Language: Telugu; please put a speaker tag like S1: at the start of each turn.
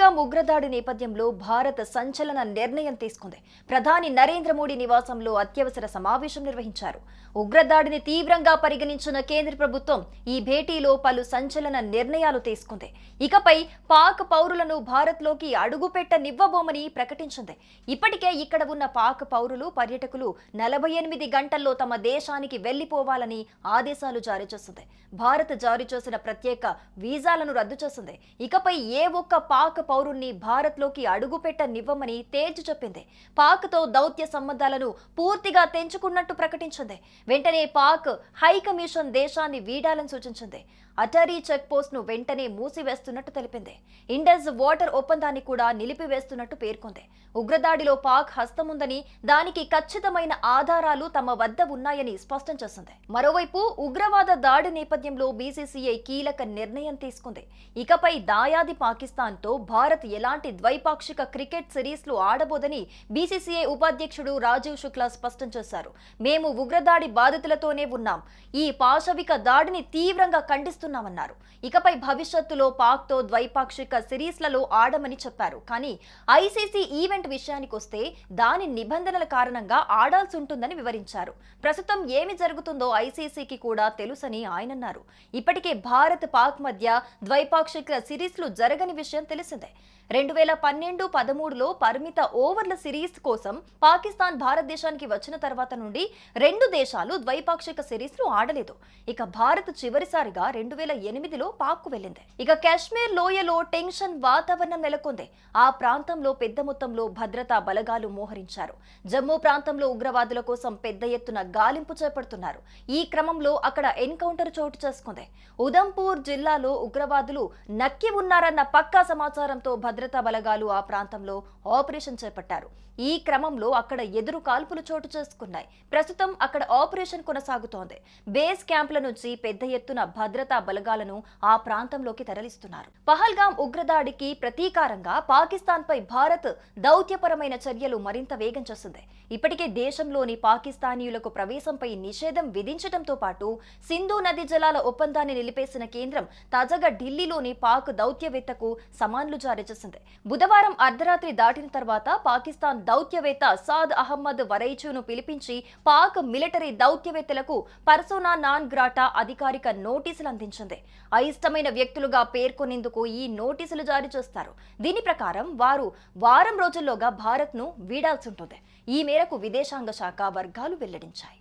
S1: పహల్గామ్ ఉగ్రదాడి నేపథ్యంలో భారత్ సంచలన నిర్ణయం తీసుకుంది. ప్రధాని నరేంద్ర మోడీ నివాసంలో అత్యవసర సమావేశం నిర్వహించారు. ఉగ్రదాడిని తీవ్రంగా పరిగణించిన కేంద్ర ప్రభుత్వం ఈ భేటీలో పలు సంచలన నిర్ణయాలు తీసుకుంది. ఇకపై పాక్ పౌరులను భారత్లోకి అడుగుపెట్టనివ్వబోమని ప్రకటించింది. ఇప్పటికే ఇక్కడ ఉన్న పాక్ పౌరులు, పర్యాటకులు 48 గంటల్లో తమ దేశానికి వెళ్లిపోవాలని ఆదేశాలు జారీ చేసింది. భారత్ జారీ చేసిన ప్రత్యేక వీసాలను రద్దు చేసింది. ఇకపై ఏ ఒక్క పాక్ పౌరుణ్ణి భారత్లోకి అడుగుపెట్టనివ్వమని తేల్చి చెప్పింది. పాక్తో దౌత్య సంబంధాలను పూర్తిగా తెంచుకున్నట్టు ప్రకటించింది. వెంటనే పాక్ హై కమిషన్ దేశాన్ని వీడాలని సూచించింది. అటరీ చెక్ పోస్ట్ ను వెంటనే మూసివేస్తున్నట్టు తెలిపింది. ఇండస్ వాటర్ ఒప్పందాన్ని కూడా నిలిపివేస్తున్నట్టు పేర్కొంది. ఉగ్రదాడిలో పాక్ హస్తముందని, దానికి ఖచ్చితమైన ఆధారాలు తమ వద్ద ఉన్నాయని స్పష్టం చేసింది. మరోవైపు ఉగ్రవాద దాడి నేపథ్యంలో బీసీసీఐ కీలక నిర్ణయం తీసుకుంది. ఇకపై దాయాది పాకిస్తాన్తో భారత్ ఎలాంటి ద్వైపాక్షిక క్రికెట్ సిరీస్లు ఆడబోదని బీసీసీఐ ఉపాధ్యక్షుడు రాజీవ్ శుక్లా స్పష్టం చేశారు. మేము ఉగ్రదాడి బాధితులతోనే ఉన్నాం. ఈ పాశవిక దాడిని తీవ్రంగా ఖండిస్తున్నామన్నారు. ఇకపై భవిష్యత్తులో పాక్తో ద్వైపాక్షిక సిరీస్లలో ఆడమని చెప్పారు. కానీ ఐసీసీ ఈవెంట్ విషయానికొస్తే దాని నిబంధనల కారణంగా ఆడాల్సి ఉంటుందని వివరించారు. ప్రస్తుతం ఏమి జరుగుతుందో ఐసీసీకి కూడా తెలుసని ఆయన అన్నారు. ఇప్పటికే భారత్ పాక్ మధ్య ద్వైపాక్షిక సిరీస్లు జరగని విషయం తెలిసిందే. 2012-13లో పరిమిత ఓవర్ల సిరీస్ కోసం పాకిస్తాన్ భారతదేశానికి వచ్చిన తర్వాత నుండి 2 దేశాలు ద్వైపాక్షిక సిరీస్లు ఆడలేదు. ఇక భారత్ చివరిసారిగా 2008లో పాక్కు వెళ్లింది. ఇక కాశ్మీర్ లోయలో టెన్షన్ వాతావరణం నెలకొంది. ఆ ప్రాంతంలో పెద్ద మొత్తంలో భద్రతా బలగాలు మోహరించారు. జమ్మూ ప్రాంతంలో ఉగ్రవాదుల కోసం పెద్ద ఎత్తున గాలింపు చేపడుతున్నారు. ఈ క్రమంలో అక్కడ ఎన్కౌంటర్ చోటు చేసుకుంది. ఉదంపూర్ జిల్లాలో ఉగ్రవాదులు నక్కి ఉన్నారన్న పక్కా సమాచారంతో భద్రతా బలగాలు ఆ ప్రాంతంలో ఆపరేషన్ చేపట్టారు. ఈ క్రమంలో అక్కడ ఎదురు కాల్పులు చోటు చేసుకున్నాయి. ప్రస్తుతం అక్కడ ఆపరేషన్ కొనసాగుతోంది. బేస్ క్యాంపుల నుంచి పెద్ద ఎత్తున భద్రతా బలగాలను ఆ ప్రాంతంలోకి తరలిస్తున్నారు. పహల్గామ్ ఉగ్రదాడికి ప్రతీకారంగా పాకిస్తాన్ పై భారత్ దౌత్యపరమైన చర్యలు మరింత వేగం చేస్తుంది. ఇప్పటికే దేశంలోని పాకిస్తానీయులకు ప్రవేశంపై నిషేధం విధించడంతో పాటు సింధు నదీ జలాల ఒప్పందాన్ని నిలిపేసిన కేంద్రం తాజాగా ఢిల్లీలోని పాక్ దౌత్యవేత్తకు సమాన్లు జారీ చేసింది. బుధవారం అర్ధరాత్రి దాటిన తర్వాత పాకిస్తాన్ దౌత్యవేత్త సాద్ అహ్మద్ వరైచును పిలిపించి పాక్ మిలిటరీ దౌత్యవేత్తలకు పర్సోనా నాన్ గ్రాటా అధికారిక నోటీసులు అందించింది. అయిష్టమైన వ్యక్తులుగా పేర్కొనేందుకు ఈ నోటీసులు జారీ చేస్తారు. దీని ప్రకారం వారు వారం రోజుల్లోగా భారత్ను వీడాల్సి ఉంటుంది. ఈ మేరకు విదేశాంగ శాఖ వర్గాలు వెల్లడించాయి.